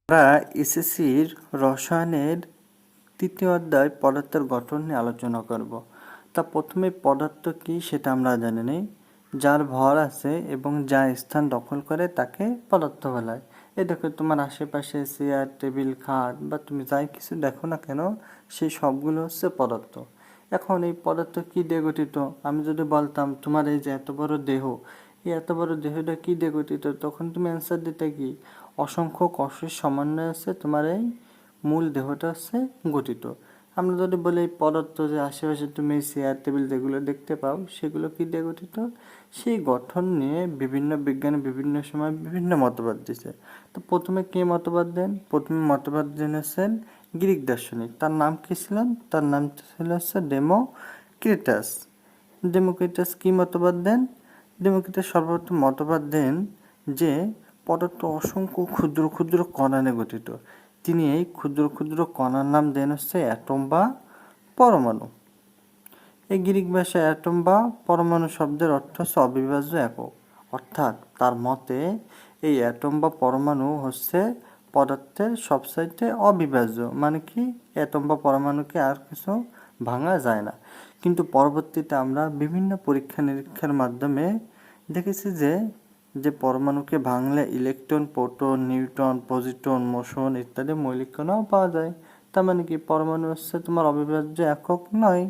আমরা এসএসসির রসায়নের তৃতীয় অধ্যায় পদার্থের গঠন নিয়ে আলোচনা করব। তা প্রথমে পদার্থ কি সেটা আমরা জানি নেই। যার ভর আছে এবং যা স্থান দখল করে তাকে পদার্থ বলা হয়। এই দেখো তোমার আশেপাশে চেয়ার, টেবিল, খাট বা তুমি যাই কিছু দেখো না কেন সেই সবগুলো হচ্ছে পদার্থ। এখন এই পদার্থ কি দিয়ে গঠিত? আমি যদি বলতাম তোমার এই যে এত বড় দেহ, এই এত বড় দেহটা কি দিয়ে গঠিত, তখন তুমি অ্যান্সার দিতে কি অসংখ্য কোষের সমন্বয়ে আছে তোমার এই মূল দেহটা হচ্ছে গঠিত। আমরা যদি বলি এই পদার্থ যে আশেপাশে তুমি চেয়ার টেবিল যেগুলো দেখতে পাও সেগুলো কি দিয়ে গঠিত, সেই গঠন নিয়ে বিভিন্ন বিজ্ঞানী বিভিন্ন সময় বিভিন্ন মতবাদ দিছে। তো প্রথমে কে মতবাদ দেন? প্রথমে মতবাদ জেনেছেন গ্রিক দার্শনিক। তার নাম কি ছিলেন? তার নাম ছিল হচ্ছে ডেমোক্রিটাস। ডেমোক্রিটাস কি মতবাদ দেন? ডেমোক্রিটাস সর্বপ্রথম মতবাদ দেন যে পদার্থ অসংখ্য ক্ষুদ্র ক্ষুদ্র কণা নিয়ে গঠিত। তিনি এই ক্ষুদ্র ক্ষুদ্র কণার নাম দেন হচ্ছে অ্যাটম বা পরমাণু। এই গ্রিক ভাষায় অ্যাটম বা পরমাণু শব্দের অর্থ হচ্ছে অবিভাজ্য একক। অর্থাৎ তার মতে এই অ্যাটম বা পরমাণু হচ্ছে পদার্থের সবচাইতে অবিভাজ্য, মানে কি অ্যাটম বা পরমাণুকে আর কিছু ভাঙা যায় না। কিন্তু পরবর্তীতে আমরা বিভিন্ন পরীক্ষা নিরীক্ষার মাধ্যমে দেখেছি যে যে পরমাণুকে ভাঙলে electron, proton, neutron, positron, motion ইত্যাদি মৌলিক কণাও পাওয়া যায়। তার মানে কি পরমাণু হচ্ছে তোমার অবিভাজ্য একক নয়।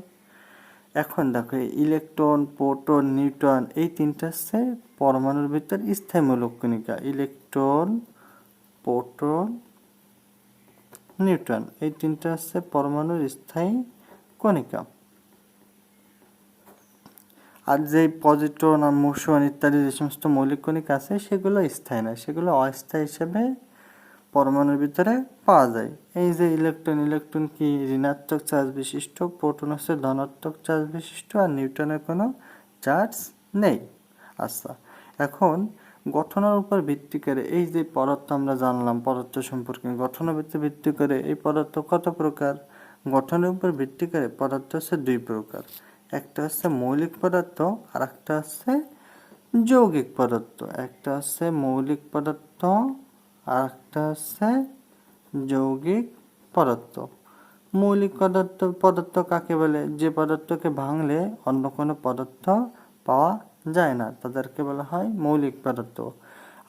এখন দেখো ইলেকট্রন, প্রোটন, নিউট্রন এই তিনটা হচ্ছে পরমাণুর ভিতর স্থায়ী মৌলিক কণিকা। ইলেকট্রন, প্রোটন, নিউট্রন এই তিনটা হচ্ছে পরমাণুর স্থায়ী কণিকা। আর যে পজিট্রন আর মোশন ইত্যাদি যে সমস্ত মৌলিক কণিকা আছে সেগুলো স্থায়ী নয়, সেগুলো অস্থায়ী হিসেবে পরমাণুর ভিতরে পাওয়া যায়। এই যে ইলেকট্রন, ইলেকট্রন কি ঋণাত্মক চার্জ বিশিষ্ট, প্রোটন হচ্ছে ধনাত্মক চার্জ বিশিষ্ট, আর নিউট্রনের কোনো চার্জ নেই। আচ্ছা, এখন গঠনের উপর ভিত্তি করে এই যে পদার্থ আমরা জানলাম পদার্থ সম্পর্কে, গঠনের উপর ভিত্তি করে এই পদার্থ কত প্রকার? গঠনের উপর ভিত্তি করে পদার্থ হচ্ছে দুই প্রকার। একটা হচ্ছে মৌলিক পদার্থ আর একটা হচ্ছে যৌগিক পদার্থ। একটা হচ্ছে মৌলিক পদার্থ আর একটা হচ্ছে যৌগিক পদার্থ। মৌলিক পদার্থ কাকে বলে? যে পদার্থকে ভাঙলে অন্য কোনো পদার্থ পাওয়া যায় না, তাদেরকে বলা হয় মৌলিক পদার্থ।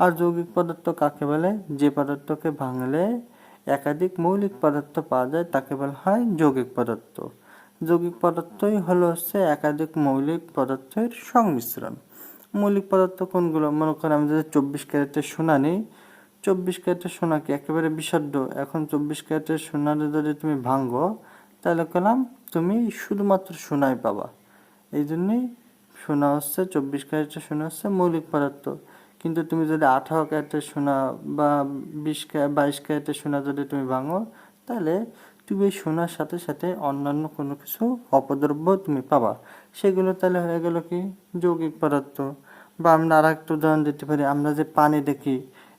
আর যৌগিক পদার্থ কাকে বলে? যে পদার্থকে ভাঙলে একাধিক মৌলিক পদার্থ পাওয়া যায় তাকে বলা হয় যৌগিক পদার্থ। যৌগিক পদার্থই হচ্ছে একাধিক মৌলিক পদার্থের সংমিশ্রণ। মৌলিক পদার্থ কোনগুলো? মনে করেন আমি যদি 24 ক্যারেটের সোনা নিই, 24 ক্যারেটের সোনা কি একেবারে বিশুদ্ধ? এখন 24 ক্যারেটের সোনাটা যদি তুমি ভাঙো তাহলে কলাম তুমি শুধুমাত্র সোনাই পাবা। এই জন্যই সোনা হচ্ছে 24 ক্যারেটের সোনা হচ্ছে মৌলিক পদার্থ। কিন্তু তুমি যদি 18 ক্যারেটের সোনা বা 22 ক্যারেটের সোনা যদি তুমি ভাঙো তাহলে তুমি এই সোনার সাথে সাথে অন্যান্য কোনো কিছু অপদ্রব্য তুমি পাবা। সেগুলো তাহলে হয়ে গেল কি যৌগিক পদার্থ। বা আমরা আর একটা উদাহরণ দিতে পারি, আমরা যে পানি দেখি,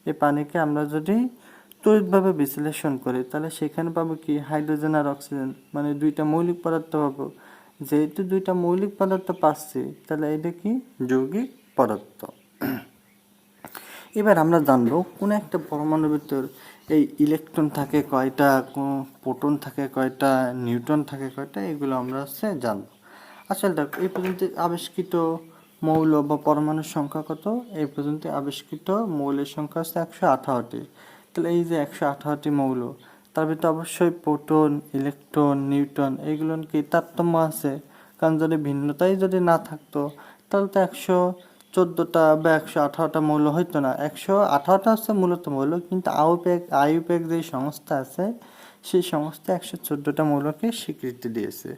এই পানিকে আমরা যদি তড়িৎভাবে বিশ্লেষণ করি তাহলে সেখানে পাবো কি হাইড্রোজেন আর অক্সিজেন, মানে দুইটা মৌলিক পদার্থ পাবো। যেহেতু দুইটা মৌলিক পদার্থ পাচ্ছি তাহলে এটা কি যৌগিক পদার্থ। এবার আমরা জানবো কোন একটা পরমাণুর ভিতর এই ইলেকট্রন থাকে কয়টা, প্রোটন থাকে কয়টা, নিউট্রন থাকে কয়টা, এগুলো আমরা হচ্ছে জানবো। আসলে দেখো এই পর্যন্ত আবিষ্কৃত মৌল বা পরমাণুর সংখ্যা কত? এই পর্যন্ত আবিষ্কৃত মৌলের সংখ্যা হচ্ছে 118টি। তাহলে এই যে 118টি মৌল, তার ভিতরে অবশ্যই প্রোটন, ইলেকট্রন, নিউট্রন এইগুলোর কি তারতম্য আছে? কারণ যদি ভিন্নতাই যদি না থাকতো তাহলে তো 114টা বা 118টা মৌল হইতো না। 118টা হচ্ছে মূলত মৌল, কিন্তু আইউপ্যাক যে সংস্থা আছে সেই সংস্থা 114টা মৌলকে স্বীকৃতি দিয়েছে।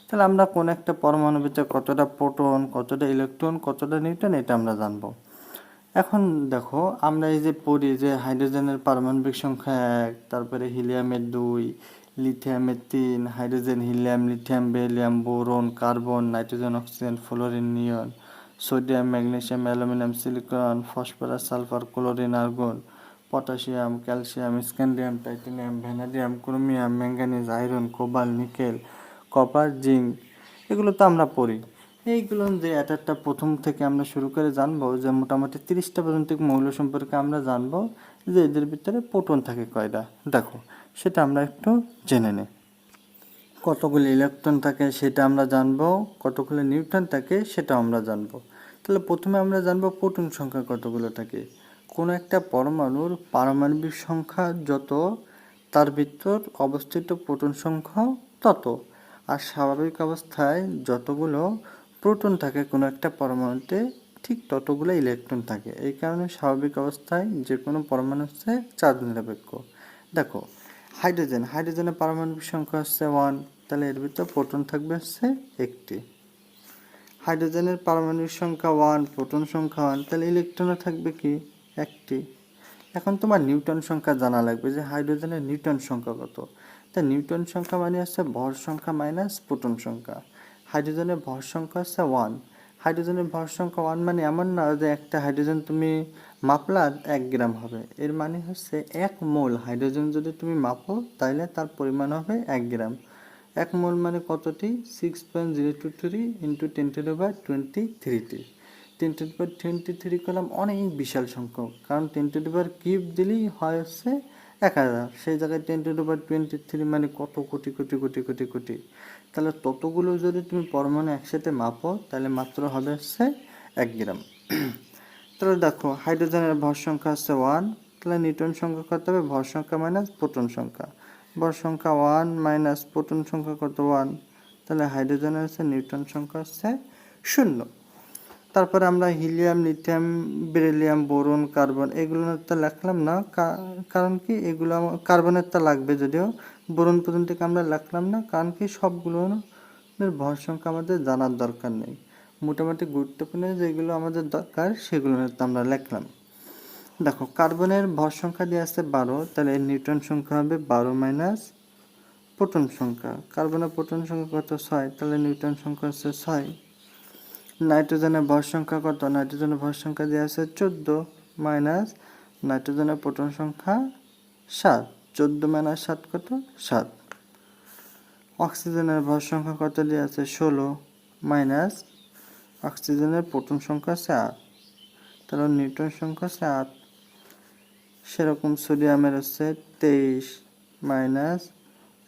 তাহলে আমরা কোন একটা পরমাণুর ভিতরে কতটা প্রোটন, কতটা ইলেকট্রন, কতটা নিউট্রন এটা আমরা জানবো। এখন দেখো আমরা এই যে পড়ি যে হাইড্রোজেনের পারমাণবিক সংখ্যা 1, তারপরে হিলিয়ামের 2, লিথিয়ামের 3, hydrogen, helium, lithium, beryllium, boron, carbon, nitrogen, oxygen, fluorine, neon, sodium, magnesium, aluminium, silicon, phosphorus, sulphur, chlorine, argon, potassium, calcium, scandium, titanium, vanadium, chromium, manganese, iron, cobalt, nickel, copper, zinc, এগুলো তো আমরা পড়ি। এইগুলো যে একটা প্রথম থেকে আমরা শুরু করে জানবো যে মোটামুটি 30টা পর্যন্ত মৌল সম্পর্কে আমরা জানবো, যে এদের ভিতরে প্রোটন থাকে কয়টা। দেখো সেটা আমরা একটু জেনে নিই। কতগুলি ইলেকট্রন থাকে সেটা আমরা জানবো, কতগুলো নিউট্রন থাকে সেটাও আমরা জানবো। তাহলে প্রথমে আমরা জানবো প্রোটন সংখ্যা কতগুলো থাকে। কোনো একটা পরমাণুর পারমাণবিক সংখ্যা যত, তার ভিতর অবস্থিত প্রোটন সংখ্যা তত। আর স্বাভাবিক অবস্থায় যতগুলো প্রোটন থাকে কোনো একটা পরমাণুতে, ঠিক ততগুলো ইলেকট্রন থাকে। এই কারণে স্বাভাবিক অবস্থায় যে কোনো পরমাণু হচ্ছে চার্জ নিরপেক্ষ। দেখো হাইড্রোজেনের পারমাণবিক সংখ্যা হচ্ছে 1, তাহলে এর ভিতর প্রোটন থাকবে হচ্ছে একটি। হাইড্রোজেনের পারমাণবিক সংখ্যা 1, প্রোটন সংখ্যা 1, তাহলে ইলেকট্রনও থাকবে কি একটি। এখন তোমার নিউটন সংখ্যা জানা লাগবে যে হাইড্রোজেনের নিউটন সংখ্যা কত। তা নিউটন সংখ্যা মানে হচ্ছে ভর সংখ্যা মাইনাস প্রোটন সংখ্যা। হাইড্রোজেনের ভর সংখ্যা হচ্ছে 1। হাইড্রোজেনের ভর সংখ্যা 1 মানে এমন না যে একটা হাইড্রোজেন তুমি মাপলা 1 গ্রাম হবে। এর মানে হচ্ছে 1 মোল হাইড্রোজেন যদি তুমি মাপো তাহলে তার পরিমাণ হবে 1 গ্রাম। 1 মোল মানে কতটি? 6.023 ইন্টু 10⁻23টি। 10⁻23 করলাম অনেক বিশাল সংখ্যক, কারণ 10³ দিলেই হয় হচ্ছে 1000। সেই জায়গায় 10⁻23 মানে কত কোটি কোটি কোটি কোটি কোটি। তাহলে ততগুলো যদি তুমি পরমাণু একসাথে মাপো তাহলে মাত্র হবে হচ্ছে 1 গ্রাম। তাহলে দেখো হাইড্রোজেনের ভর সংখ্যা হচ্ছে 1, তাহলে নিউটন সংখ্যা কত হবে? ভর সংখ্যা মাইনাস প্রোটন সংখ্যা। ভর সংখ্যা 1 মাইনাস প্রোটন সংখ্যা কত? 1, তাহলে হাইড্রোজেনের হচ্ছে নিউটন সংখ্যা হচ্ছে 0। তারপরে আমরা helium, lithium, beryllium, boron, carbon এগুলোর তো লিখলাম না, কারণ কি এগুলো কার্বনের তো লাগবে, যদিও বোরন পর্যন্ত আমরা লিখলাম না, কারণ কি সবগুলোর ভর সংখ্যা আমাদের জানার দরকার নেই। মোটামুটি গুরুত্বপূর্ণ যেগুলো আমাদের দরকার সেগুলো তো আমরা লিখলাম। দেখো কার্বনের ভর সংখ্যা দিয়ে আছে 12, তাহলে নিউটন সংখ্যা হবে 12 মাইনাস প্রোটন সংখ্যা। কার্বনের প্রোটন সংখ্যা কত? 6, তাহলে নিউটন সংখ্যা হচ্ছে 6। নাইট্রোজেনের ভর সংখ্যা কত? নাইট্রোজেনের ভর সংখ্যা দেওয়া আছে 14 মাইনাস নাইট্রোজেনের প্রোটন সংখ্যা 7। 14 মাইনাস 7 কত? 7। অক্সিজেনের ভর সংখ্যা কত দেওয়া আছে? 16 মাইনাস অক্সিজেনের প্রোটন সংখ্যা আছে 8, তাহলে নিউটন সংখ্যা আছে 8। সেরকম সোডিয়ামের হচ্ছে 23 মাইনাস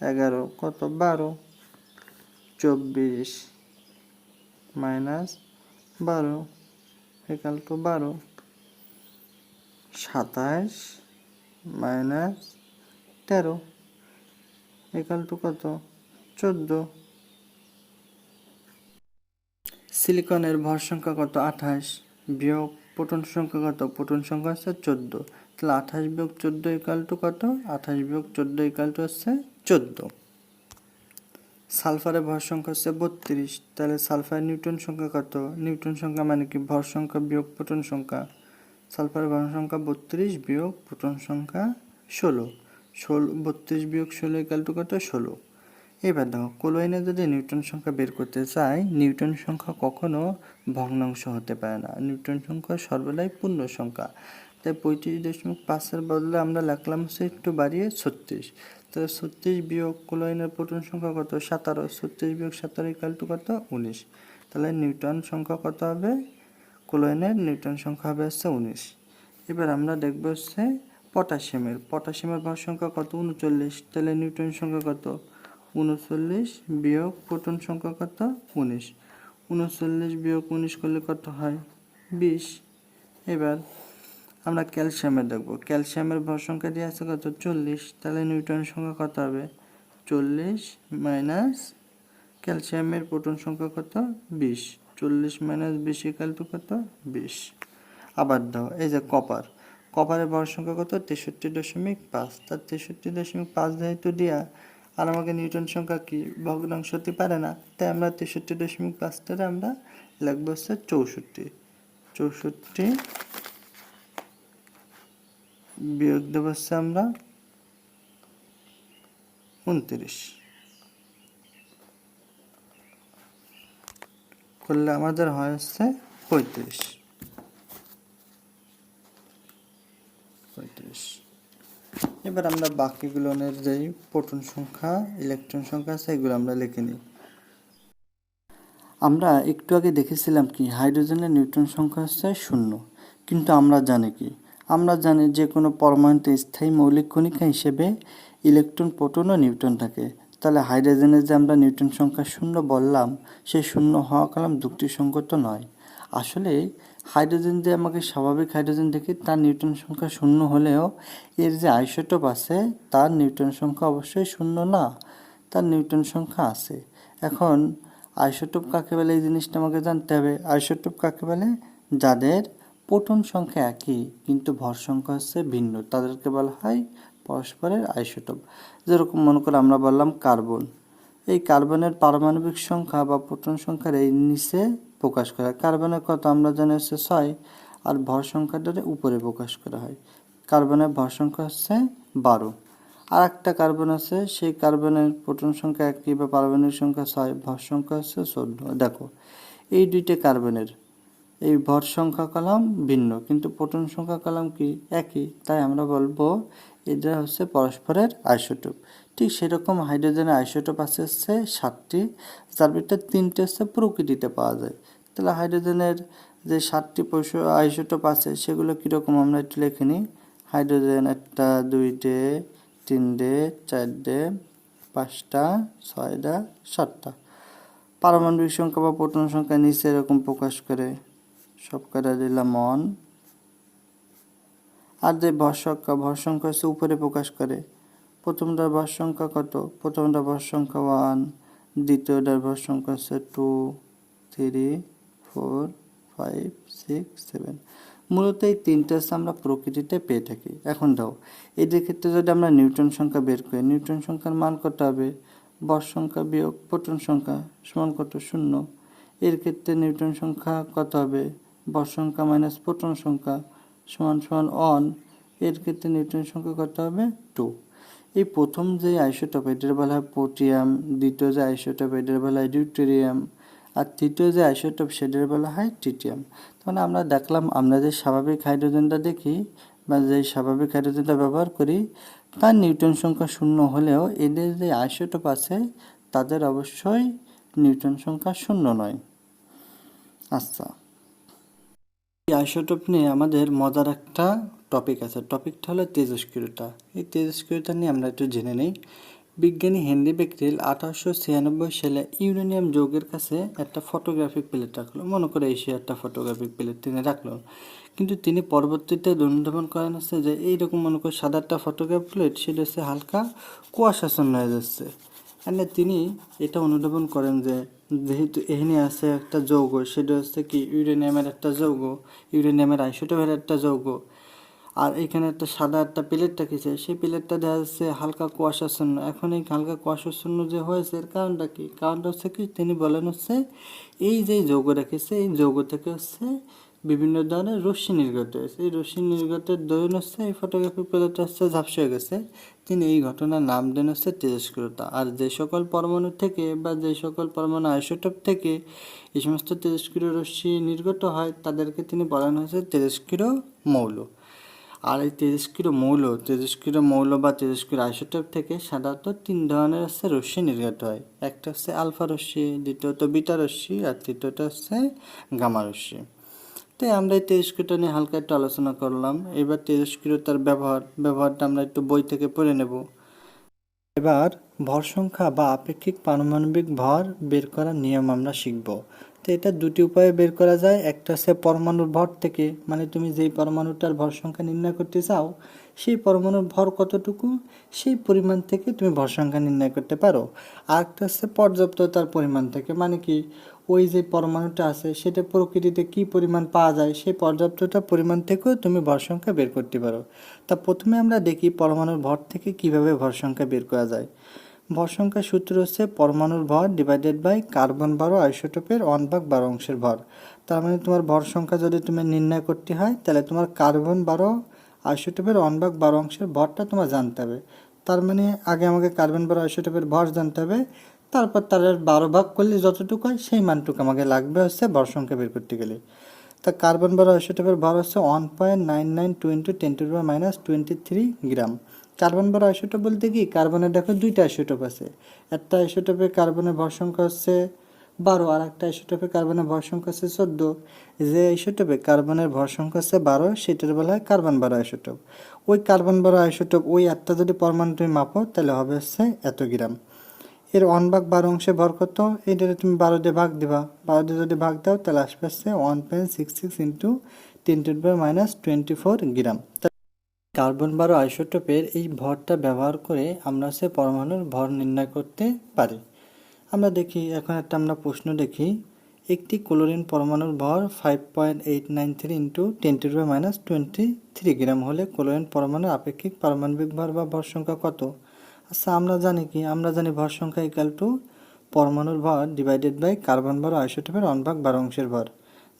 11 কত? 12। 24 minus 12 equal to 12। 27 minus 13 equal to কত? 14। সিলিকনের ভর সংখ্যা কত? 28 বিয়োগ প্রোটন সংখ্যা কত? প্রোটন সংখ্যা হচ্ছে 14, তাহলে 28 বিয়োগ 14 ইকুয়াল টু কত? 28 বিয়োগ 14 ইকুয়াল টু হচ্ছে 14। সালফারের ভর সংখ্যা হচ্ছে 32, তাহলে সালফারের নিউটন সংখ্যা কত? নিউটন সংখ্যা মানে কি ভর সংখ্যা বিয়োগ প্রোটন সংখ্যা। সালফারের ভর সংখ্যা 32 বিয়োগ প্রোটন সংখ্যা 16। 32 বিয়োগ 16 ইকুয়াল টু কত? 16। এবার দেখো ক্লোরিনের যদি নিউটন সংখ্যা বের করতে চাই, নিউটন সংখ্যা কখনো ভগ্নাংশ হতে পারে না। নিউটন সংখ্যা সর্বদাই পূর্ণ সংখ্যা। তাই 35.5-এর বদলে আমরা লিখলাম হচ্ছে একটু বাড়িয়ে 36। তাহলে 36 বিয়োগ ক্লোরিনের প্রোটন সংখ্যা কত? 17। 36 বিয়োগ 17 ইকুয়াল টু কত? 19। তাহলে নিউটন সংখ্যা কত হবে? ক্লোরিনের নিউটন সংখ্যা হবে হচ্ছে 19। এবার আমরা দেখব হচ্ছে পটাশিয়ামের ভর সংখ্যা কত? 39, তাহলে নিউটন সংখ্যা কত? 39 বিয়োগ প্রোটন সংখ্যা কত? 19। 39 বিয়োগ 19 করলে কত হয়? 20। এবার আমরা ক্যালসিয়ামের দেখব। ক্যালসিয়ামের ভর সংখ্যা দিয়ে আছে কত? 40, তাহলে নিউটন সংখ্যা কত হবে? 40 মাইনাস ক্যালসিয়ামের প্রোটন সংখ্যা কত? 20। 40 মাইনাস 20 ইকুয়াল টু কত? 20। আবার দাও এই যে কপারের ভর সংখ্যা কত? 63.5, তার 63.5 যেহেতু দিয়া, আর আমাকে নিউটন সংখ্যা কি ভগ্নাংশ হতে পারে না, তাই আমরা 63.5টারে আমরা লিখবো হচ্ছে 64। 64 বিয়োগ দেব হচ্ছে আমরা 29 করলে আমাদের হয় হচ্ছে 35। এবার আমরা বাকিগুলোর যেই প্রোটন সংখ্যা, ইলেকট্রন সংখ্যা আছে এগুলো আমরা লিখে নিই। আমরা একটু আগে দেখেছিলাম কি হাইড্রোজেনের নিউটন সংখ্যা হচ্ছে 0, কিন্তু আমরা জানি কি আমরা জানি যে কোনো পরমাণুতে স্থায়ী মৌলিক কণিকা হিসেবে ইলেকট্রন, প্রোটন ও নিউট্রন থাকে। তাহলে হাইড্রোজেনের যে আমরা নিউট্রন সংখ্যা 0 বললাম, সেই 0 হওয়া কলম যুক্তিসঙ্গত নয়। আসলে হাইড্রোজেন যে আমাকে স্বাভাবিক হাইড্রোজেন দেখি, তার নিউট্রন সংখ্যা 0 হলেও এর যে আইসোটোপ আছে তার নিউট্রন সংখ্যা অবশ্যই 0 না, তার নিউট্রন সংখ্যা আছে। এখন আইসোটোপ কাকে বলে এই জিনিসটা আমাকে জানতে হবে। আইসোটোপ কাকে বলে? যাদের প্রোটন সংখ্যা একই কিন্তু ভর সংখ্যা হচ্ছে ভিন্ন, তাদেরকে বলা হয় পরস্পরের আইসোটোপ। যেরকম মনে করে আমরা বললাম কার্বন, এই কার্বনের পারমাণবিক সংখ্যা বা প্রোটন সংখ্যার এই নিচে প্রকাশ করা হয়। কার্বনের কত আমরা জানি হচ্ছে 6, আর ভর সংখ্যাটারে উপরে প্রকাশ করা হয়। কার্বনের ভর সংখ্যা হচ্ছে 12। আর একটা কার্বন আছে, সেই কার্বনের প্রোটন সংখ্যা একই বা পারমাণবিক সংখ্যা 6, ভর সংখ্যা হচ্ছে 14। দেখো এই দুইটা কার্বনের এই ভর সংখ্যা কলাম ভিন্ন কিন্তু প্রোটন সংখ্যা কলাম কি একই, তাই আমরা বলবো এটা হচ্ছে পরস্পরের আইসোটোপ। ঠিক সেরকম হাইড্রোজেনের আইসোটোপ আছে হচ্ছে 7টি, যার ভিতরে 3টে হচ্ছে প্রকৃতিতে পাওয়া যায়। তাহলে হাইড্রোজেনের যে 7টি আইসোটোপ আছে সেগুলো কীরকম আমরা একটু লিখে নিই। হাইড্রোজেন 1, 2, 3, 4, 5, 6, 7টা। পারমাণবিক সংখ্যা বা প্রোটন সংখ্যা নিচে এরকম প্রকাশ করে, সব কটা দিলাম 1। আর যে ভর সংখ্যা হচ্ছে উপরে প্রকাশ করে। প্রথমটার ভর সংখ্যা কত? প্রথমটার ভর সংখ্যা 1, দ্বিতীয়টার ভর সংখ্যা হচ্ছে 2, 3, 4, 5, 6, 7। মূলত এই 3টা হচ্ছে আমরা প্রকৃতিতে পেয়ে থাকি। এখন দাও এদের ক্ষেত্রে যদি আমরা নিউট্রন সংখ্যা বের করি, নিউট্রন সংখ্যার মান কত হবে? ভর সংখ্যা বিয়োগ প্রোটন সংখ্যা সমান কত? 0। এর ক্ষেত্রে নিউট্রন সংখ্যা কত হবে? ভর সংখ্যা মাইনাস প্রোটন সংখ্যা সমান 1। এর ক্ষেত্রে নিউট্রন সংখ্যা কত হবে? 2। এই প্রথম যে আইসোটোপ এটার বলা হয় পোটিয়াম, দ্বিতীয় যে আইসোটোপ এটার বলা হয় ডিউটেরিয়াম, আর তৃতীয় যে আইসোটোপ সেটার বলা হয় ট্রিটিয়াম। তাহলে আমরা দেখলাম আমরা যে স্বাভাবিক হাইড্রোজেনটা দেখি বা যে স্বাভাবিক হাইড্রোজেনটা ব্যবহার করি, তার নিউট্রন সংখ্যা 0 হলেও এদের যে আইসোটোপ আছে তাদের অবশ্যই নিউট্রন সংখ্যা 0 নয়। আচ্ছা, এই আইসোটোপ নিয়ে আমাদের মজার একটা টপিক আছে, টপিকটা হলো তেজস্ক্রিয়তা। এই তেজস্ক্রিয়তা নিয়ে আমরা একটু জেনে নিই। বিজ্ঞানী হেনরি বেকেরেল 1896 সালে ইউরেনিয়াম যৌগের কাছে একটা ফটোগ্রাফিক প্লেট রাখলো। মনে করে এসে একটা ফটোগ্রাফিক প্লেট তিনি রাখলো, কিন্তু তিনি পরবর্তীতে অনুধাবন করেন হচ্ছে যে এইরকম মনে করে সাদা একটা ফটোগ্রাফ প্লেট সেটা হচ্ছে হালকা কুয়াশাচ্ছন্ন হয়ে যাচ্ছে। মানে তিনি এটা অনুধাবন করেন যে যেহেতু এখানে আছে একটা যৌগ, সেটা হচ্ছে কি ইউরেনিয়ামের একটা যৌগ, ইউরেনিয়ামের আইসোটোপের একটা যৌগ, আর এখানে একটা সাদা একটা প্লেট রেখেছে, সেই প্লেটটা দেখা যাচ্ছে হালকা কুয়াশাচ্ছন্ন। এখন এই হালকা কুয়াশাচ্ছন্ন যে হয়েছে এর কারণটা কি? কারণটা হচ্ছে কি তিনি বলেন হচ্ছে এই যে যৌগ রেখেছে এই যৌগ থেকে হচ্ছে বিভিন্ন ধরনের রশ্মি নির্গত হয়েছে, এই রশ্মি নির্গতের দরুন হচ্ছে এই ফটোগ্রাফি প্লেটটা হচ্ছে ঝাপসা হয়ে গেছে। তিনি এই ঘটনার নাম দেন হচ্ছে তেজস্ক্রিয়তা। আর যে সকল পরমাণু থেকে বা যে সকল পরমাণু আইসোটোপ থেকে এই সমস্ত তেজস্ক্রিয় রশ্মি নির্গত হয় তাদেরকে তিনি বলেন হচ্ছে তেজস্ক্রিয় মৌল। আর এই তেজস্ক্রিয় মৌল বা তেজস্ক্রিয় আইসোটোপ থেকে সাধারণত 3 ধরনের হচ্ছে রশ্মি নির্গত হয়। একটা হচ্ছে আলফা রশ্মি, দ্বিতীয়ত বিটা রশ্মি, আর তৃতীয়টা হচ্ছে গামা রশ্মি। তাই আমরা এই তেজস্ক্রিয়তা নিয়ে হালকা একটু আলোচনা করলাম। এবার তেজস্ক্রিয়তার ব্যবহারটা আমরা একটু বই থেকে পড়ে নেব। এবার ভর সংখ্যা বা আপেক্ষিক পারমাণবিক ভর বের করার নিয়ম আমরা শিখব। তো এটা দুটি উপায়ে বের করা যায়। একটা হচ্ছে পরমাণুর ভর থেকে, মানে তুমি যেই পরমাণুটার ভর সংখ্যা নির্ণয় করতে চাও সেই পরমাণুর ভর কতটুকু সেই পরিমাণ থেকে তুমি ভর সংখ্যা নির্ণয় করতে পারো। আর একটা হচ্ছে পর্যাপ্ততার পরিমাণ থেকে, মানে কি ওই যে পরমাণুটা আছে সেটা প্রকৃতিতে কি পরিমাণ পাওয়া যায় সেই পর্যাপ্ততার পরিমাণ থেকেও তুমি ভর সংখ্যা বের করতে পারো। তা প্রথমে আমরা দেখি পরমাণুর ভর থেকে কিভাবে ভর সংখ্যা বের করা যায়। ভর সংখ্যার সূত্র হচ্ছে পরমাণুর ভর ডিভাইডেড বাই কার্বন 12 আইসোটোপের 1/12 অংশের ভর। তার মানে তোমার ভর সংখ্যা যদি তুমি নির্ণয় করতে হয় তাহলে তোমার কার্বন 12 আইসোটোপের 1/12 অংশের ভরটা তোমার জানতে হবে। তার মানে আগে আমাকে কার্বন 12 আইসোটোপের ভর জানতে হবে, তারপর তার 12 ভাগ করলে যতটুকু হয় সেই মানটুকু আমাকে লাগবে হচ্ছে ভর সংখ্যা বের করতে গেলে। তা কার্বন 12 আইসোটোপের ভর হচ্ছে 1.992 × 10⁻23 গ্রাম। কার্বন 12 আইসোটোপ বলতে কি কার্বনের দেখো দুইটা আইসোটোপ আছে। একটা আইসোটোপে কার্বনের ভর সংখ্যা হচ্ছে 12, আর একটা আইসোটোপে কার্বনের ভর সংখ্যা আছে 14। যে আইসোটোপে কার্বনের ভর সংখ্যা আছে 12 সেটার বলা হয় কার্বন 12 আইসোটোপ। ওই কার্বন 12 আইসোটোপ ওই একটা যদি পরমাণু তুমি মাপো তাহলে হবে হচ্ছে এত গ্রাম। এর 1/12 অংশে ভর কত, এটাতে তুমি 12 দিয়ে ভাগ দিবা, 12 দিয়ে যদি ভাগ দাও তাহলে আসবে হচ্ছে 1.66 ইন্টু 10⁻24 গ্রাম। কার্বন 12 আইসোটোপের এই ভরটা ব্যবহার করে আমরা সে পরমাণুর ভর নির্ণয় করতে পারি। আমরা দেখি এখন একটা আমরা প্রশ্ন দেখি, একটি ক্লোরিন পরমাণুর ভর 5.893 ইন্টু 10⁻23 গ্রাম হলে ক্লোরিন পরমাণুর আপেক্ষিক পারমাণবিক ভর বা ভর সংখ্যা কত? আচ্ছা, আমরা জানি কি, আমরা জানি ভর সংখ্যা ইকুয়াল টু পরমাণুর ভর ডিভাইডেড বাই কার্বন 12 আইসোটোপের 1/12 অংশের ভর।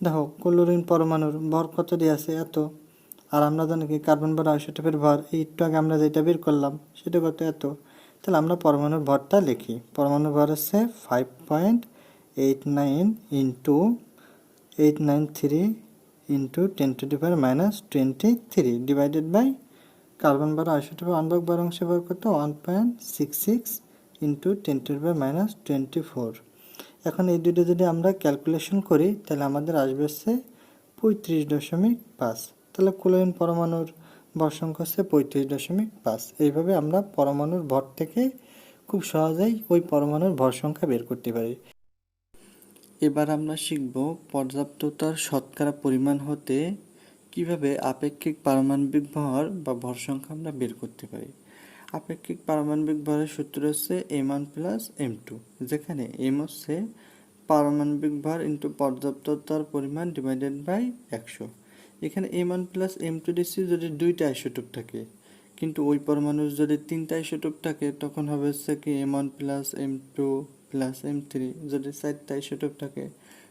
দেখো ক্লোরিন পরমাণুর ভর কত দিয়ে আছে এত, আর আমরা জানি কি কার্বন 12 আইসোটোপের ভর এই একটু আগে আমরা যেটা বের করলাম সেটা কত এত। তাহলে আমরা পরমাণুর ভরটা লিখি, পরমাণুর ভর হচ্ছে 5.89 into 893 into 10⁻23 divided by carbon 12 আইসোটোপের 1/12 অংশে ভর কত 1.66 ইন্টু 10⁻24। এখন এই দুটো যদি আমরা ক্যালকুলেশন করি তাহলে আমাদের আসবে হচ্ছে 35.5। তাহলে ক্লোরিন পরমাণুর ভর সংখ্যা হচ্ছে 35.5। এইভাবে আমরা পরমাণুর ভর থেকে খুব সহজেই ওই পরমাণুর ভর সংখ্যা বের করতে পারি। এবার আমরা শিখব পর্যাপ্ততার শতকরা পরিমাণ হতে কিভাবে আপেক্ষিক পারমাণবিক ভর বা ভর সংখ্যা আমরা বের করতে পারি। আপেক্ষিক পারমাণবিক ভরের সূত্র হচ্ছে m1 প্লাস m2, যেখানে m হচ্ছে পারমাণবিক ভর ইন্টু পর্যাপ্ততার পরিমাণ ডিভাইডেড বাই 100। এখানে m1 প্লাস m2 দিচ্ছি যদি দুইটা আইসোটোপ থাকে, কিন্তু ওই পরমাণুর যদি তিনটা আইসোটোপ থাকে তখন হবে হচ্ছে কি m1 plus m2 plus m3। যদি চারটা আইসোটোপ থাকে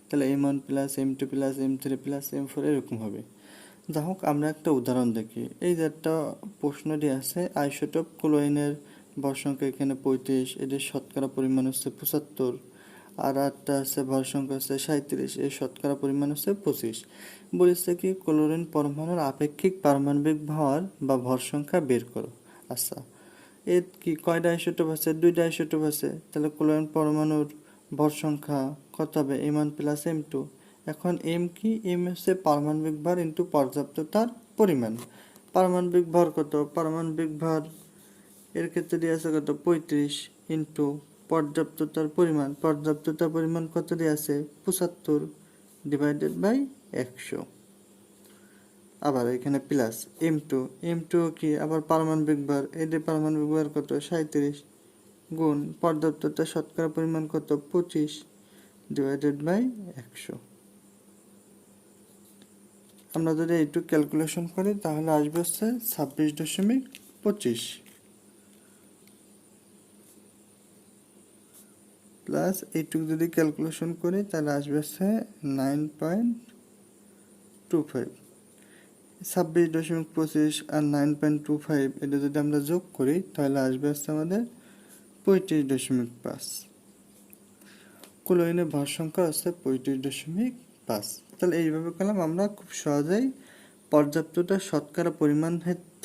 তাহলে m1 plus m2 plus m3 plus m4 এরকম হবে। যাই হোক, আমরা একটা উদাহরণ দেখি। এই যে একটা প্রশ্নটি আছে, আইসোটোপ ক্লোরিনের ভর সংখ্যা এখানে 35, এদের শতকরা পরিমাণ হচ্ছে 75, আর একটা আছে ভর সংখ্যা হচ্ছে 37, এর শতকরা পরিমাণ হচ্ছে 25। বলেছে কি ক্লোরিন পরমাণুর আপেক্ষিক পারমাণবিক ভর বা ভর সংখ্যা বের করো। আচ্ছা, এর কি কয়টা আইসোটোপ আছে? দুইটা আইসোটোপ আছে, তাহলে ক্লোরিন পরমাণুর ভর সংখ্যা কত হবে m1 প্লাস m2। এখন m কি, m হচ্ছে পারমাণবিক ভর ইন্টু পর্যাপ্ততার পরিমাণ। পারমাণবিক ভর কত, পারমাণবিক ভর এর ক্ষেত্রে দিয়ে আছে কত 35 ইন্টু পর্যাপ্ততার পরিমাণ, পর্যাপ্ততার পরিমাণ কত দিয়ে আছে 75 ডিভাইডেড বাই 100। আবার এখানে প্লাস m2 কি আবার পারমাণবিক ভর, এদের পারমাণবিক ভর কত 37 গুণ পর্যাপ্ততার শতকরা পরিমাণ কত 25 ডিভাইডেড বাই 100। আমরা যদি এইটুকু ক্যালকুলেশন করি তাহলে আসবে হচ্ছে 26.25 প্লাস এইটুকু যদি ক্যালকুলেশন করি তাহলে আসবে হচ্ছে 9.25। 26.25 আর 9.25 এটা যদি আমরা যোগ করি তাহলে আসবে হচ্ছে আমাদের 35.5। ক্লোরিনের ভর সংখ্যা হচ্ছে 35.5। তাহলে এইভাবে করলাম আমরা খুব সহজেই পর্যাপ্ততা শতকরা পরিমাণ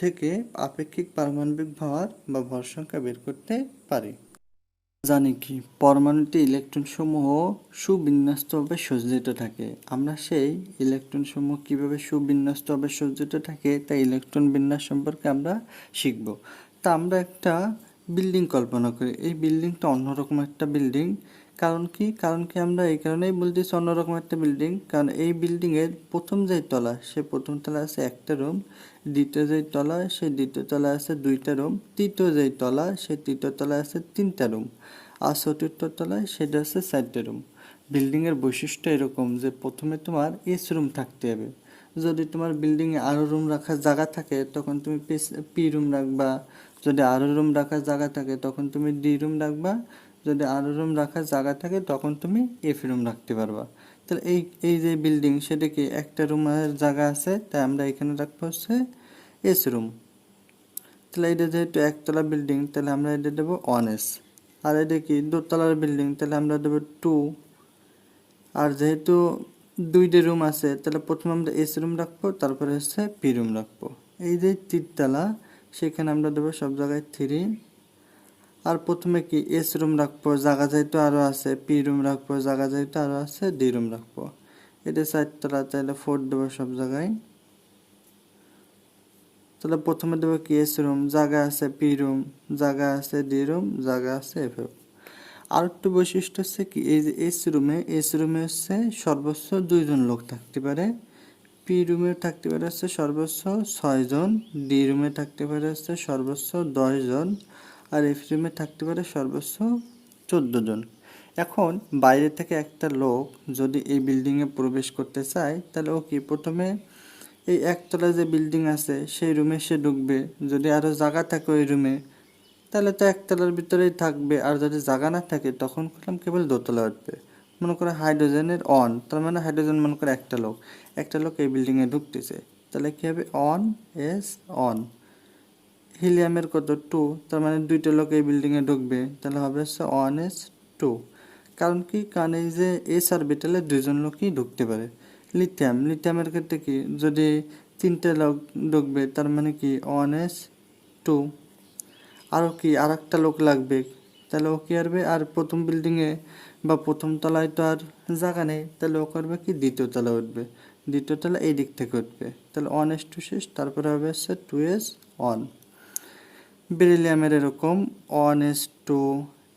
থেকে আপেক্ষিক পারমাণবিক ভর বা ভর সংখ্যা বের করতে পারি। জানি কি পরমাণুতে ইলেকট্রন সমূহ সুবিন্যস্তভাবে সজ্জিত থাকে। আমরা সেই ইলেকট্রন সমূহ কিভাবে সুবিন্যস্তভাবে সজ্জিত থাকে তা ইলেকট্রন বিন্যাস সম্পর্কে আমরা শিখব। তা আমরা একটা বিল্ডিং কল্পনা করি, এই বিল্ডিংটা অন্যরকম একটা বিল্ডিং। কারণ কি আমরা এই কারণেই বলতেছি অন্যরকম একটা বিল্ডিং, কারণ এই বিল্ডিংয়ের প্রথম যেই তলা সে প্রথম তলায় আছে একটা রুম, দ্বিতীয় যেই তলা সেই দ্বিতীয় তলায় আছে দুইটা রুম, তৃতীয় যেই তলা সেই তৃতীয় তলায় আছে তিনটা রুম, আর চতুর্থ তলায় সেটা আছে 4টে রুম। বিল্ডিংয়ের বৈশিষ্ট্য এরকম যে প্রথমে তোমার এস রুম থাকতে হবে। যদি তোমার বিল্ডিংয়ে আরও রুম রাখার জায়গা থাকে তখন তুমি পি রুম রাখবা, যদি আরও রুম রাখার জায়গা থাকে তখন তুমি ডি রুম রাখবা, যদি আরও রুম রাখার জায়গা থাকে তখন তুমি এফ রুম রাখতে পারবা। তাহলে এই যে বিল্ডিং সেটা কি একটা রুমের জায়গা আছে, তাই আমরা এখানে রাখবো হচ্ছে এস রুম। তাহলে এটা যেহেতু একতলা বিল্ডিং তাহলে আমরা এটা দেবো 1S। আর এটা কি দোতলার বিল্ডিং তাহলে আমরা দেবো 2। আর যেহেতু দুইটা রুম আছে তাহলে প্রথমে আমরা এস রুম রাখবো, তারপরে হচ্ছে পি রুম রাখবো। এই যে তিনতলা সেখানে আমরা দেবো সব জায়গায় 3। আর প্রথমে কি এস রুম রাখবো, জায়গা যাইতো আরও আছে, পি রুম রাখবো, জায়গা যাইতো আরও আছে, ডি রুম রাখবো। এটা 4তলা, তাহলে 4 দেবো সব জায়গায়। তাহলে প্রথমে দেবো কি এস রুম, জায়গা আছে পি রুম, জায়গা আছে ডি রুম, জায়গা আছে এফ রুম। আর একটু বৈশিষ্ট্য হচ্ছে কি, এই যে এস রুমে হচ্ছে সর্বোচ্চ 2 জন লোক থাকতে পারে, পি রুমে থাকতে পারে হচ্ছে সর্বোচ্চ 6 জন, ডি রুমে থাকতে পারে হচ্ছে সর্বোচ্চ 10 জন, আর এফ রুমে থাকতে পারে সর্বোচ্চ 14 জন। এখন বাইরে থেকে একটা লোক যদি এই বিল্ডিংয়ে প্রবেশ করতে চায়, তাহলে ও কি প্রথমে এই একতলায় যে বিল্ডিং আছে সেই রুমে সে ঢুকবে। যদি আরও জায়গা থাকে ওই রুমে, তাহলে তো একতলার ভিতরেই থাকবে, আর যদি জায়গা না থাকে তখন করলাম কেবল দোতলা উঠবে। মনে করো হাইড্রোজেনের অন, তার মানে হাইড্রোজেন মনে করে একটা লোক এই বিল্ডিংয়ে ঢুকতেছে, তাহলে কী হবে অন এস অন। হিলিয়ামের কত 2, তার মানে 2টা লোক এই বিল্ডিংয়ে ঢুকবে, তাহলে হবে হচ্ছে 1s2। কারণ কি, কারণ এই যে এস অরবিটালে 2জন লোকই ঢুকতে পারে। লিথিয়ামের ক্ষেত্রে কি, যদি 3টে লোক ঢুকবে, তার মানে কি 1s2। আরও কি আর একটা লোক লাগবে, তাহলে ও কী করবে, আর প্রথম বিল্ডিংয়ে বা প্রথম তলায় তো আর জায়গা নেই, তাহলে ও করবে কি দ্বিতীয় তলা উঠবে, দ্বিতীয় তলা এই দিক থেকে উঠবে, তাহলে 1s2 শেষ, তারপরে হবে হচ্ছে 2s1। বেরিলিয়ামের এরকম 1s2,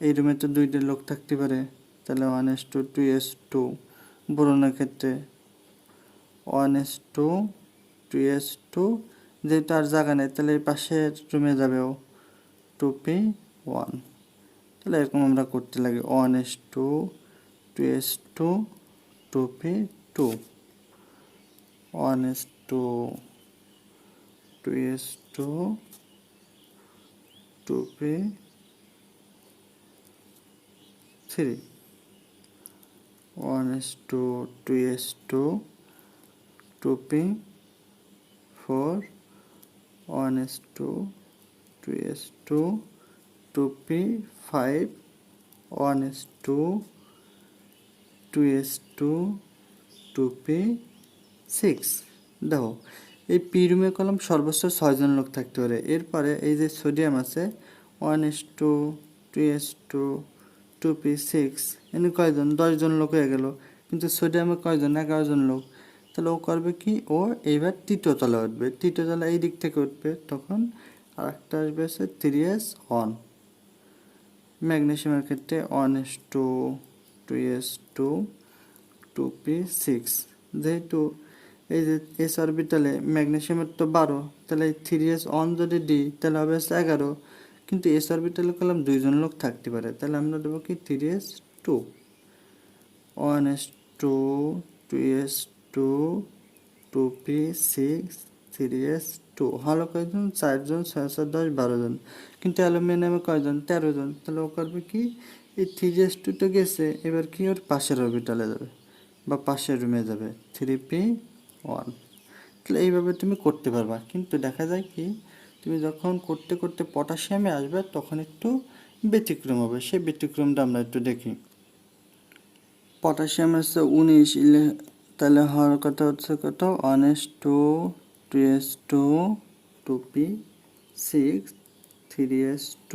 এই রুমে তো 2টা লোক থাকতে পারে, তাহলে 1s2 2s2। বোরনের ক্ষেত্রে 1s2 2s2, যেহেতু আর জায়গা নেই তাহলে এই পাশের রুমে যাবে ও 2p1। তাহলে এরকম আমরা করতে লাগে 1s2 2s2 2p2, 1s2 2s2 2p3, 1s2 2s2 2p4, 1s2 2s2 2p5, 1s2 2s2 2p6। দেখো এই পি রুমে কলম সর্বোচ্চ 6জন লোক থাকতে পারে। এরপরে এই যে সোডিয়াম আছে 1s2 2s2 2p6, এনে কয়জন, 10জন লোক হয়ে গেল, কিন্তু সোডিয়ামে কয়জন, 11জন লোক। তাহলে ও করবে কি, ও এইবার তৃতীয় তলা উঠবে, তৃতীয় তলা এই দিক থেকে উঠবে, তখন আর একটা আসবে হচ্ছে 3s1। ম্যাগনেসিয়ামের ক্ষেত্রে 1s2 2s2 2p6, যেহেতু এই যে এস অরবিটালে ম্যাগনেসিয়ামের তো 12, তাহলে 3s1 যদি দিই তাহলে হবে 11, কিন্তু এস অরবিটালে কলম 2জন লোক থাকতে পারে, তাহলে আমরা দেবো কি 3s2। 1s2 2s2 2p6 3s2, হলো কয়জন, 4জন, 6 7 10 12জন, কিন্তু অ্যালুমিনিয়ামে কয়জন, 13জন। তাহলে ও করবে কি, এই 3s2 তো গেছে, এবার কি ওর পাশের অরবিটালে যাবে বা পাশের রুমে যাবে 3p1। তাহলে এইভাবে তুমি করতে পারবা, কিন্তু দেখা যায় কি তুমি যখন করতে করতে পটাশিয়ামে আসবে তখন একটু ব্যতিক্রম হবে, সেই ব্যতিক্রমটা আমরা একটু দেখি। পটাশিয়াম হচ্ছে 19, তাহলে হওয়ার কথা হচ্ছে কত, 1s2 2s2 2p6 3s2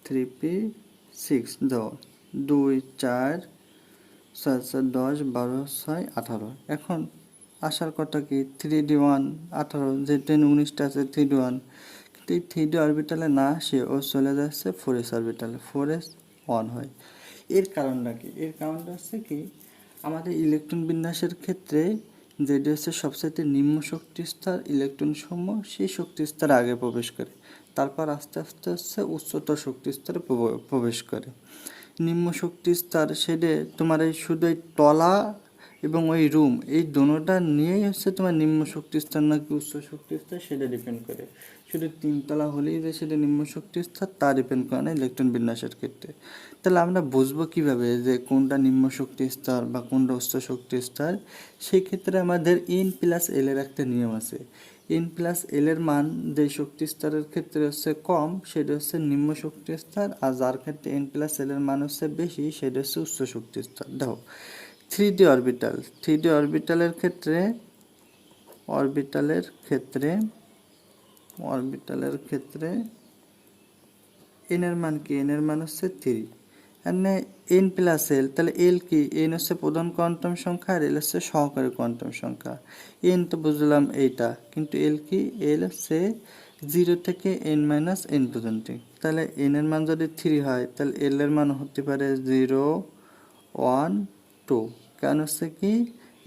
3p6, দাও 2 4 6 7 10 12 6 18। এখন আসার কথা কি 3d1 18, যেহেতু 19টা আছে 3d1, কিন্তু এই 3d অরবিটালে না আসে ও চলে যাচ্ছে 4s অরবিটালে, 4s1 হয়। এর কারণটা কি, এর কারণটা হচ্ছে কি, আমাদের ইলেকট্রন বিন্যাসের ক্ষেত্রে যেটা হচ্ছে সবচেয়ে নিম্ন শক্তি স্তর ইলেকট্রন সমূহ সেই শক্তি স্তরে আগে প্রবেশ করে, তারপর আস্তে আস্তে হচ্ছে উচ্চতর শক্তি স্তরে প্রবেশ করে। নিম্ন শক্তি স্তর সেটা তোমার এই শুধু এই তলা এবং ওই রুম এই দোনোটা নিয়েই হচ্ছে তোমার নিম্ন শক্তি স্তর নাকি উচ্চ শক্তি স্তর সেটা ডিপেন্ড করে। শুধু 3তলা হলেই যে সেটা নিম্ন শক্তি স্তর তা ডিপেন্ড করে না ইলেকট্রন বিন্যাসের ক্ষেত্রে। তাহলে আমরা বুঝবো কিভাবে যে কোনটা নিম্ন শক্তি স্তর বা কোনটা উচ্চ শক্তি স্তর? সেই ক্ষেত্রে আমাদের n+l এর একটা নিয়ম আছে। n+l এর মান যে শক্তি স্তরের ক্ষেত্রে হচ্ছে কম সেটা হচ্ছে নিম্ন শক্তি স্তর, আর যার ক্ষেত্রে n+l এর মান হচ্ছে বেশি সেটা হচ্ছে উচ্চ শক্তি স্তর। দেখো 3d অরবিটাল, 3d অরবিটালের ক্ষেত্রে অরবিটালের ক্ষেত্রে এন এর মান কি? এন এর মান হচ্ছে 3। এখানে এন প্লাস এল, তাহলে এল কি? এন হচ্ছে প্রধান কোয়ান্টাম সংখ্যা আর এল হচ্ছে সহকারী কোয়ান্টাম সংখ্যা। এন তো বুঝলাম এইটা, কিন্তু এল কি? এল হচ্ছে 0 থেকে n মাইনাস এন পর্যন্ত। তাহলে এন এর মান যদি 3 হয় তাহলে এল এর মান হতে পারে 0, 1, 2। কারণ হচ্ছে কি?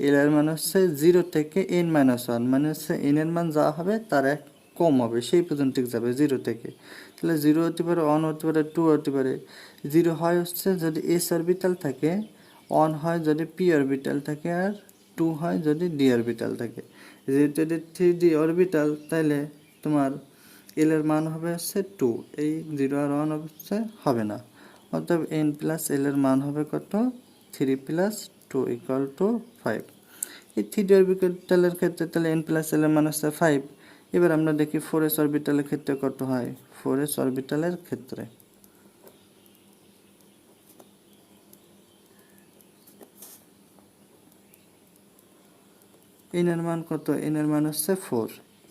এল এর মান হচ্ছে 0 থেকে n মাইনাস 1, মানে হচ্ছে এন এর মান যা হবে তার এক কম হবে, সেই পর্যন্ত যাবে 0 থেকে। তাহলে 0 হতে পারে, 1 হতে পারে, 2 হতে পারে। 0 হয় হচ্ছে যদি এস অরবিটাল থাকে, 1 হয় যদি পি অরবিটাল থাকে, আর 2 হয় যদি ডি অরবিটাল থাকে। যেহেতু এটি 3D অরবিটাল, তাহলে তোমার এল এর মান হবে হচ্ছে 2। এই 0 আর 1 হচ্ছে হবে না, অতএব n প্লাস এল এর মান হবে কত? 3 প্লাস 2 ইকুয়াল টু 5। এই 3D অরবিটালের ক্ষেত্রে তাহলে n প্লাস এল এর মান হচ্ছে 5। এবার আমরা দেখি 4s অরবিটালের ক্ষেত্রে কত হয়। 4s অরবিটালের ক্ষেত্রে n এর মান কত? n এর মান হচ্ছে 4।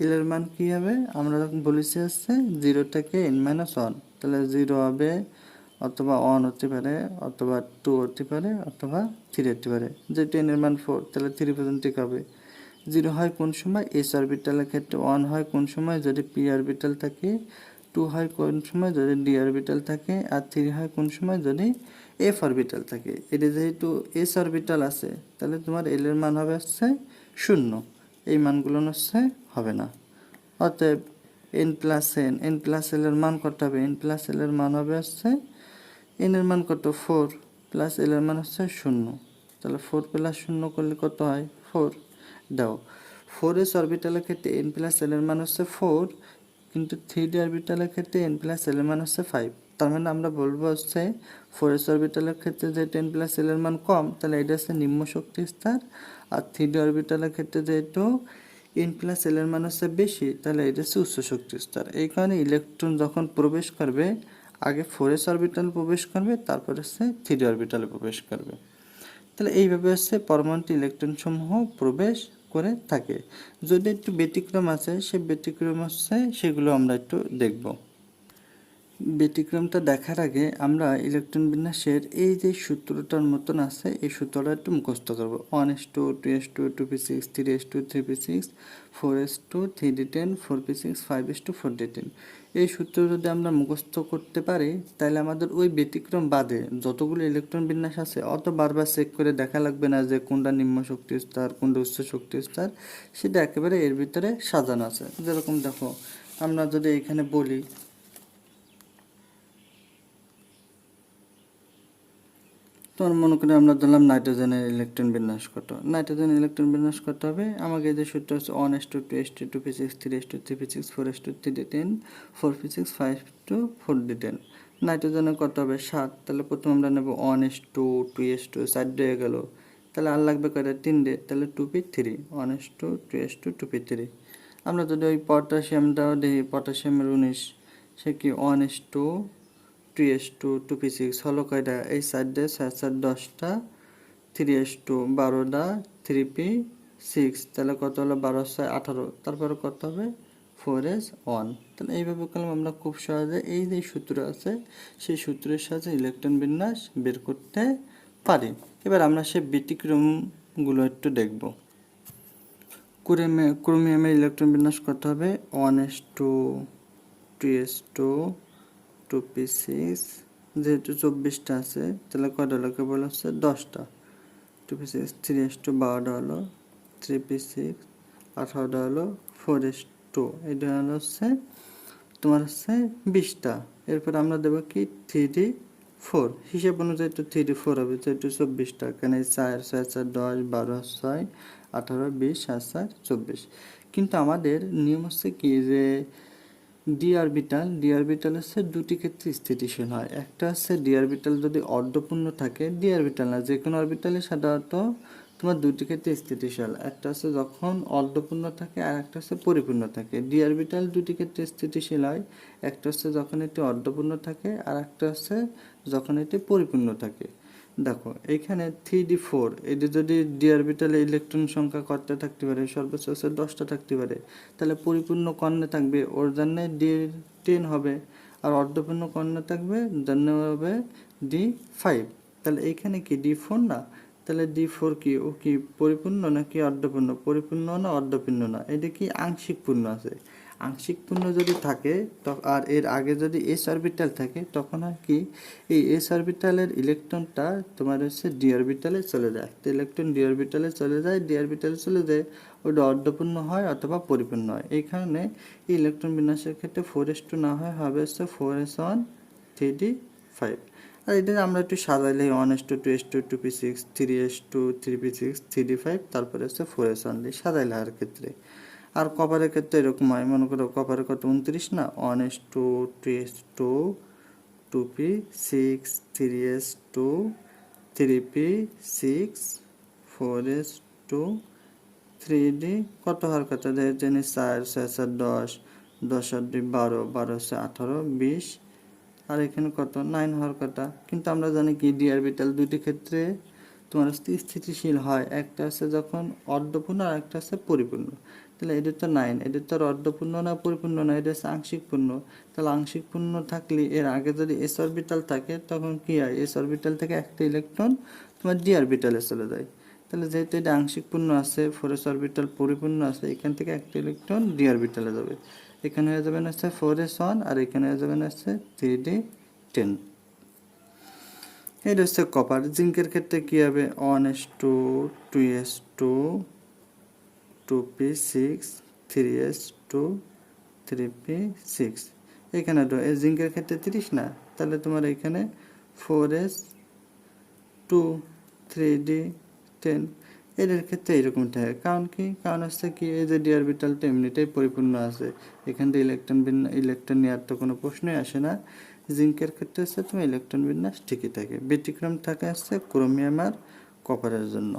l এর মান কি হবে? আমরা যখন বলেছি হচ্ছে 0 থেকে n মাইনাস 1, তাহলে 0 হবে, অথবা 1 হতে পারে, অথবা 2 হতে পারে, অথবা 3 হতে পারে। যেহেতু n এর মান 4, তাহলে 3 পর্যন্ত হবে। 0 হয় কোন সময়? s অরবিটালের ক্ষেত্রে। 1 হয় কোন সময়? যদি p অরবিটাল থাকে। 2 হয় কোন সময়? যদি d অরবিটাল থাকে। আর 3 হয় কোন সময়? যদি f অরবিটাল থাকে। এটা যেহেতু s অরবিটাল আছে, তাহলে তোমার l এর মান হবে হচ্ছে 0। এই মানগুলো হচ্ছে হবে না। অতএব n plus n plus l এর মান কত হবে? n প্লাস l এর মান হবে হচ্ছে, n এর মান কত? 4 প্লাস l এর মান হচ্ছে 0। তাহলে 4 প্লাস 0 করলে কত হয়? 4। দাও, 4s অরবিটালের ক্ষেত্রে n প্লাস l এর মান হচ্ছে 4, কিন্তু 3d অরবিটালের ক্ষেত্রে n প্লাস l এর মান হচ্ছে 5। তার মানে আমরা বলবো হচ্ছে 4s অরবিটালের ক্ষেত্রে যেহেতু n প্লাস l এর মান কম, তাহলে এটা হচ্ছে নিম্ন শক্তি স্তর। আর 3d অরবিটালের ক্ষেত্রে যেহেতু n প্লাস l এর মান হচ্ছে বেশি, তাহলে এটা হচ্ছে উচ্চ শক্তি স্তর। এই কারণে ইলেকট্রন যখন প্রবেশ করবে, আগে 4s অরবিটাল প্রবেশ করবে, তারপর হচ্ছে 3d অরবিটালে প্রবেশ করবে। তাহলে এইভাবে হচ্ছে পরমাণুতে ইলেকট্রন সমূহ প্রবেশ করে থাকে। যদি একটু ব্যতিক্রম আছে, সে ব্যতিক্রম হচ্ছে সেগুলো আমরা একটু দেখব। ব্যতিক্রমটা দেখার আগে আমরা ইলেকট্রন বিন্যাসের এই যে সূত্রটার মতন আছে, এই সূত্রটা একটু মুখস্থ করবো। 1s2 2s2 2p6 3s2 3p6 4s2 3d10 4p6 5s2 4d10। এই সূত্র যদি আমরা মুখস্থ করতে পারি, তাহলে আমাদের ওই ব্যতিক্রম বাদে যতগুলো ইলেকট্রন বিন্যাস আছে অত বারবার চেক করে দেখা লাগবে না যে কোনটা নিম্ন শক্তি স্তর, কোনটা উচ্চ শক্তি স্তর। সেটা একেবারে এর ভিতরে সাজানো আছে। যেরকম দেখো, আমরা যদি এখানে বলি, তোমার মনে করে আমরা ধরলাম নাইট্রোজেনের ইলেকট্রন বিন্যাস কত। নাইট্রোজেনের ইলেকট্রন বিন্যাস কত হবে? আমাকে যে সূত্র হচ্ছে 1s2 2s2 2p6 3s2 3p6 4s2 3d10 4p6 5s2 4d10। নাইট্রোজেনের কত হবে? 7। তাহলে প্রথম আমরা নেব 1s2 2s2 4 হয়ে গেল। তাহলে আর লাগবে কয়টা? 3d, তাহলে 2p3 1s2 2s2 2p3। আমরা যদি ওই পটাশিয়ামটাও দেখি, পটাশিয়ামের 19, সে কি 1s2 2s2 2p6 হলো কয়টা? এই 4 দিয়ে 4 4 10টা, 3s2 12টা, 3p6, তাহলে কত হলো? 12 6 18। তারপরে কত হবে? 4s1। তাহলে এইভাবে করলাম আমরা খুব সহজে এই যে সূত্র আছে, সেই সূত্রের সাহায্যে ইলেকট্রন বিন্যাস বের করতে পারি। এবার আমরা সেই ব্যতিক্রমগুলো একটু দেখব। ক্রোমিয়ামের ইলেকট্রন বিন্যাস কত হবে? 1s2 2s2 2p6, যেহেতু 24টা আছে, তাহলে কয়টা হলো? কেবল হচ্ছে 10টা। 2p6 3s2 12টা হলো, 3p6 18টা হলো, 4s2 এটা হলো হচ্ছে তোমার হচ্ছে 20টা। এরপর আমরা দেবো কি 3d4, হিসেব অনুযায়ী তো 3d4 হবে, যেহেতু 24টা। এখানে 4 6 4 10 12 6 18 20 7 4 24। কিন্তু আমাদের নিয়ম হচ্ছে কি, যে ডি অরবিটাল হচ্ছে দুটি ক্ষেত্রে স্থিতিশীল হয়। একটা হচ্ছে ডি অরবিটাল যদি অর্ধপূর্ণ থাকে, ডি অরবিটাল না, যে কোনো অরবিটালে সাধারণত তোমার দুটি ক্ষেত্রে স্থিতিশীল। একটা হচ্ছে যখন অর্ধপূর্ণ থাকে, আর একটা হচ্ছে পরিপূর্ণ থাকে। ডি অরবিটাল দুটি ক্ষেত্রে স্থিতিশীল হয়, একটা হচ্ছে যখন এটি অর্ধপূর্ণ থাকে, আর একটা হচ্ছে যখন এটি পরিপূর্ণ থাকে। দেখো এখানে 3d4, এটি যদি ডি অরবিটালে ইলেকট্রন সংখ্যা কতটা থাকতে পারে? সর্বোচ্চ হচ্ছে 10টা থাকতে পারে। তাহলে পরিপূর্ণ কর্ণে থাকবে, ওর জন্য d10 হবে। আর অর্ধপূর্ণ কর্ণে থাকবে জন্য হবে D5। তাহলে এইখানে কি D4 না, তাহলে D4 কি ও কি পরিপূর্ণ নাকি অর্ধপূর্ণ? পরিপূর্ণ না অর্ধপূর্ণ না, এটা কি আংশিক পূর্ণ আছে। আংশিক পূর্ণ যদি থাকে আর এর আগে যদি এস অরবিটাল থাকে তখন আর কি এই এস অরবিটালের ইলেকট্রনটা তোমার হচ্ছে ডি অরবিটালে চলে যায়। তো ইলেকট্রন ডি অরবিটালে চলে যায়, ডি অরবিটালে চলে যায়, ওটা অর্ধপূর্ণ হয় অথবা পরিপূর্ণ হয়। এই কারণে এই ইলেকট্রন বিন্যাসের ক্ষেত্রে 4s2 না হয়, হবে হচ্ছে 4s1 3d5। আর এটা আমরা একটু সাজাইলে 1s2 2s2 2p6 3s2 3p6 3d5 তারপরে হচ্ছে 4s1 দিয়ে সাজাইলে আর ক্ষেত্রে। আর কপারের ক্ষেত্রে এরকম হয়, মনে করো কপারের কত 29 না, 1s2 2s2 2p6 3s2 3p6 4s2 3d কত হওয়ার কথা জানি 4 4 10 10 আর 2 12 12 হচ্ছে 18 20 আর এখানে কত 9 হওয়ার কথা। কিন্তু আমরা জানি কি ডি অরবিটাল দুইটি ক্ষেত্রে তোমার স্থিতিশীল হয়, একটা আছে যখন অর্ধপূর্ণ আর একটা আছে পরিপূর্ণ। তাহলে এটা তো 9, এটা তো অর্ধপূর্ণ না পরিপূর্ণ না, এটা হচ্ছে আংশিক পূর্ণ। তাহলে আংশিক পূর্ণ থাকলে এর আগে যদি এস অরবিটাল থাকে তখন কি হয়, এস অরবিটাল থেকে একটা ইলেকট্রন তোমার ডি অরবিটালে চলে যায়। তাহলে যেহেতু এটা আংশিক পূর্ণ আছে, 4s অরবিটাল পরিপূর্ণ আছে, এখান থেকে একটা ইলেকট্রন ডি অরবিটালে যাবে। এখানে হয়ে যাবে না হচ্ছে 4s1 আর এখানে হয়ে যাবে না হচ্ছে 3d10। এটা হচ্ছে কপার। জিঙ্কের ক্ষেত্রে কি হবে 1s2 2s2 2p6 3s2 3p6। এখানে তো এই জিঙ্কের ক্ষেত্রে 30 না, তাহলে তোমার এখানে 4s2 3d10। এদের ক্ষেত্রে এরকম থাকে, কারণ কি, কারণ হচ্ছে কি এই যে ডি অরবিটালটা এমনিটাই পরিপূর্ণ আছে, এখান থেকে ইলেকট্রন নেওয়ার তো কোনো প্রশ্নই আসে না। জিঙ্কের ক্ষেত্রে হচ্ছে তোমার ইলেকট্রন বিন্যাস ঠিকই থাকে, ব্যতিক্রম থাকে হচ্ছে ক্রোমিয়াম আর কপারের জন্য।